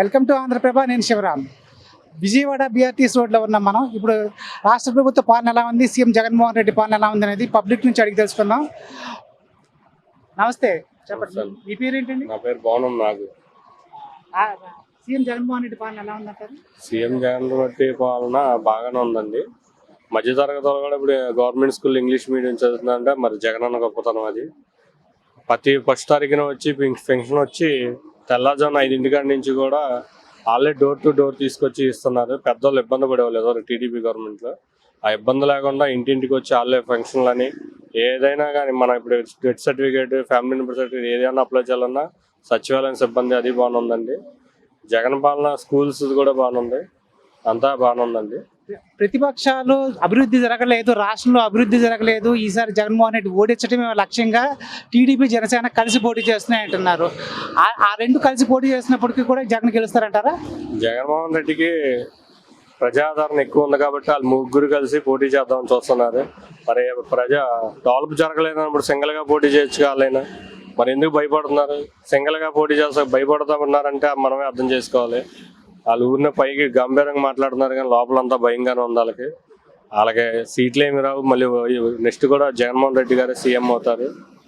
Welcome to Andhraprabha. నేను Shivaram. Vijayawada BRTS రోడ్లో ఉన్నాం మనం. ఇప్పుడు రాష్ట్ర ప్రభుత్వ పాలన ఎలా ఉంది, సీఎం జగన్మోహన్ రెడ్డి పాలన ఎలా ఉంది అనేది పబ్లిక్ నుంచి అడిగి తెలుసుకుందాం. నమస్తే, చెప్పండి మీ పేరు ఏంటండి? నా పేరు బాగున్నాం. నాకు సీఎం జగన్మోహన్ రెడ్డి పాలన ఎలా ఉందంటారు? సీఎం జగన్మోహన్ రెడ్డి పాలన బాగానే ఉందండి. మధ్యతరగతి వాళ్ళు కూడా ఇప్పుడు గవర్నమెంట్ స్కూల్ ఇంగ్లీష్ మీడియం చదువుతుందంటే మరి జగన్ అన్న గొప్పతనం అది. ప్రతి ఫస్ట్ తారీఖున వచ్చి పెన్షన్ వచ్చి తెల్లవారుజామున 5 కాడి నుంచి కూడా ఆల్రెడీ డోర్ టు డోర్ తీసుకొచ్చి ఇస్తున్నారు. పెద్దవాళ్ళు ఇబ్బంది పడేవాళ్ళు ఎవరు టీడీపీ గవర్నమెంట్లో. ఆ ఇబ్బంది లేకుండా ఇంటింటికి వచ్చి వాళ్ళే ఫంక్షన్లు అని ఏదైనా కానీ మన ఇప్పుడు death certificate, family member certificate ఏదైనా అప్లై చేయాలన్నా సచివాలయం సిబ్బంది అది బాగుందండి. జగన్ పాలన స్కూల్స్ కూడా బాగుంది, అంతా బాగుందండి. ప్రతిపక్షాలు అభివృద్ధి జరగలేదు, రాష్ట్రంలో అభివృద్ధి జరగలేదు, ఈసారి జగన్మోహన్ రెడ్డి ఓడించడమే లక్ష్యంగా టీడీపీ జనసేన కలిసి పోటీ చేస్తున్నాయి అంటున్నారు. ఆ రెండు కలిసి పోటీ చేసినప్పటికీ కూడా జగన్ గెలుస్తారంటారా? జగన్మోహన్ రెడ్డికి ప్రజాదరణ ఎక్కువ ఉంది కాబట్టి వాళ్ళు ముగ్గురు కలిసి పోటీ చేద్దామని చూస్తున్నారు. మరి డెవలప్ జరగలేదన్నప్పుడు సింగిల్గా పోటీ చేయొచ్చు వాళ్ళైనా. మరి ఎందుకు భయపడుతున్నారు? సింగిల్గా పోటీ చేస్తా భయపడుతున్నారంటే మనమే అర్థం చేసుకోవాలి. వాళ్ళు ఊరినే పైకి గంభీరంగా మాట్లాడుతున్నారు కానీ లోపలంతా భయంగానే ఉంది వాళ్ళకి. సీట్లు ఏమి రావు. మళ్ళీ నెక్స్ట్ కూడా జగన్మోహన్ రెడ్డి గారు సీఎం అవుతారు.